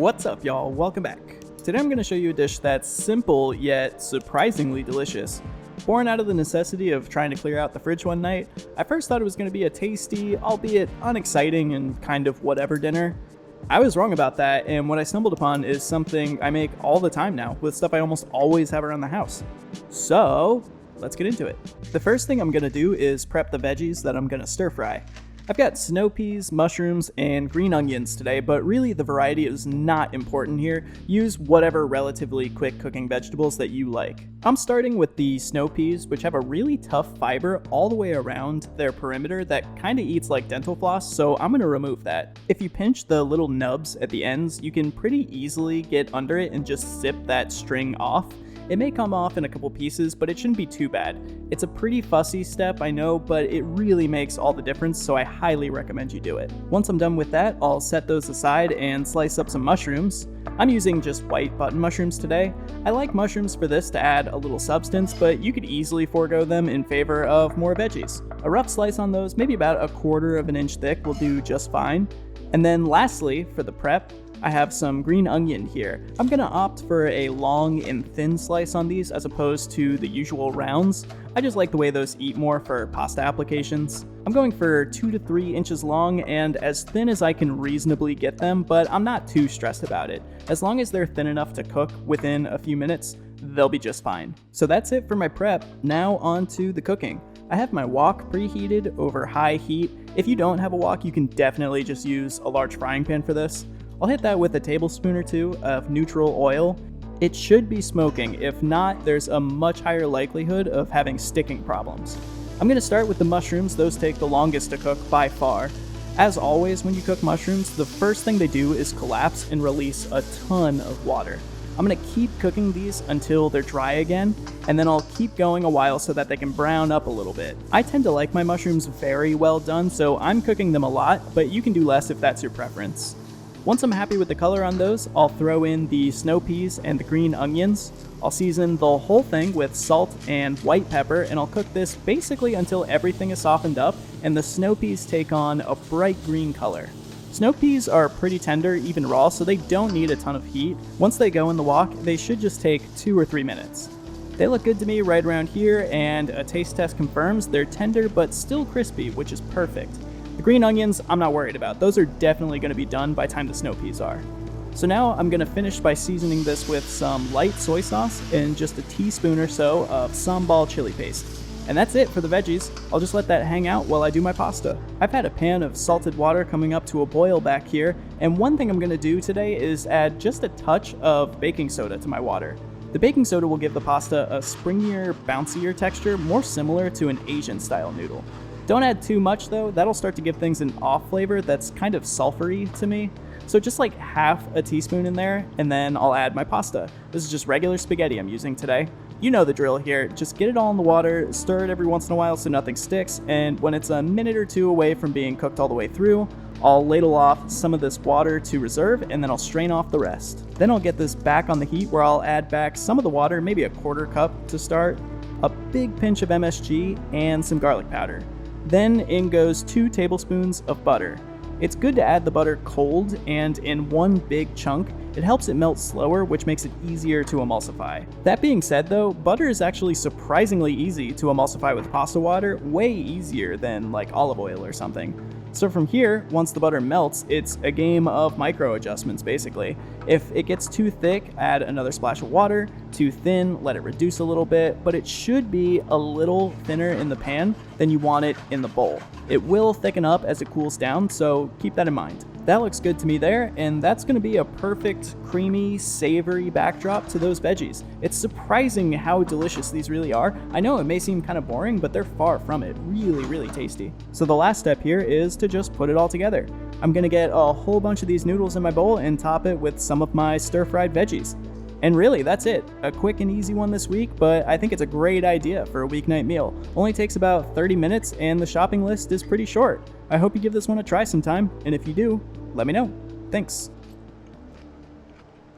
What's up, y'all? Welcome back. Today I'm going to show you a dish that's simple yet surprisingly delicious. Born out of the necessity of trying to clear out the fridge one night, I first thought it was going to be a tasty, albeit unexciting and kind of whatever dinner. I was wrong about that, and what I stumbled upon is something I make all the time now with stuff I almost always have around the house. So, let's get into it. The first thing I'm going to do is prep the veggies that I'm going to stir fry. I've got snow peas, mushrooms, and green onions today, but really the variety is not important here. Use whatever relatively quick cooking vegetables that you like. I'm starting with the snow peas, which have a really tough fiber all the way around their perimeter that kind of eats like dental floss, so I'm going to remove that. If you pinch the little nubs at the ends, you can pretty easily get under it and just sip that string off. It may come off in a couple pieces, but it shouldn't be too bad. It's a pretty fussy step, I know, but it really makes all the difference, so I highly recommend you do it. Once I'm done with that, I'll set those aside and slice up some mushrooms. I'm using just white button mushrooms today. I like mushrooms for this to add a little substance, but you could easily forego them in favor of more veggies. A rough slice on those, maybe about 1/4 inch thick, will do just fine. And then lastly, for the prep, I have some green onion here. I'm gonna opt for a long and thin slice on these as opposed to the usual rounds. I just like the way those eat more for pasta applications. I'm going for 2 to 3 inches long and as thin as I can reasonably get them, but I'm not too stressed about it. As long as they're thin enough to cook within a few minutes, they'll be just fine. So that's it for my prep. Now on to the cooking. I have my wok preheated over high heat. If you don't have a wok, you can definitely just use a large frying pan for this. I'll hit that with a tablespoon or two of neutral oil. It should be smoking. If not, there's a much higher likelihood of having sticking problems. I'm going to start with the mushrooms. Those take the longest to cook by far. As always, when you cook mushrooms, the first thing they do is collapse and release a ton of water. I'm going to keep cooking these until they're dry again, and then I'll keep going a while so that they can brown up a little bit. I tend to like my mushrooms very well done, so I'm cooking them a lot, but you can do less if that's your preference. Once I'm happy with the color on those, I'll throw in the snow peas and the green onions. I'll season the whole thing with salt and white pepper, and I'll cook this basically until everything is softened up and the snow peas take on a bright green color. Snow peas are pretty tender, even raw, so they don't need a ton of heat. Once they go in the wok, they should just take 2 or 3 minutes. They look good to me right around here, and a taste test confirms they're tender but still crispy, which is perfect. The green onions, I'm not worried about. Those are definitely going to be done by the time the snow peas are. So now I'm going to finish by seasoning this with some light soy sauce and just a teaspoon or so of sambal chili paste. And that's it for the veggies. I'll just let that hang out while I do my pasta. I've had a pan of salted water coming up to a boil back here, and one thing I'm going to do today is add just a touch of baking soda to my water. The baking soda will give the pasta a springier, bouncier texture, more similar to an Asian style noodle. Don't add too much though, that'll start to give things an off flavor that's kind of sulfury to me. So just like half a teaspoon in there, and then I'll add my pasta. This is just regular spaghetti I'm using today. You know the drill here, just get it all in the water, stir it every once in a while so nothing sticks, and when it's a minute or two away from being cooked all the way through, I'll ladle off some of this water to reserve, and then I'll strain off the rest. Then I'll get this back on the heat where I'll add back some of the water, maybe 1/4 cup to start, a big pinch of MSG, and some garlic powder. Then in goes 2 tablespoons of butter. It's good to add the butter cold and in one big chunk. It helps it melt slower, which makes it easier to emulsify. That being said though, butter is actually surprisingly easy to emulsify with pasta water, way easier than like olive oil or something. So from here, once the butter melts, it's a game of micro adjustments basically. If it gets too thick, add another splash of water. Too thin, let it reduce a little bit, but it should be a little thinner in the pan than you want it in the bowl. It will thicken up as it cools down, so keep that in mind. That looks good to me there, and that's going to be a perfect, creamy, savory backdrop to those veggies. It's surprising how delicious these really are. I know it may seem kind of boring, but they're far from it. Really, really tasty. So the last step here is to just put it all together. I'm going to get a whole bunch of these noodles in my bowl and top it with some of my stir-fried veggies. And really, that's it. A quick and easy one this week, but I think it's a great idea for a weeknight meal. Only takes about 30 minutes, and the shopping list is pretty short. I hope you give this one a try sometime, and if you do, let me know. Thanks.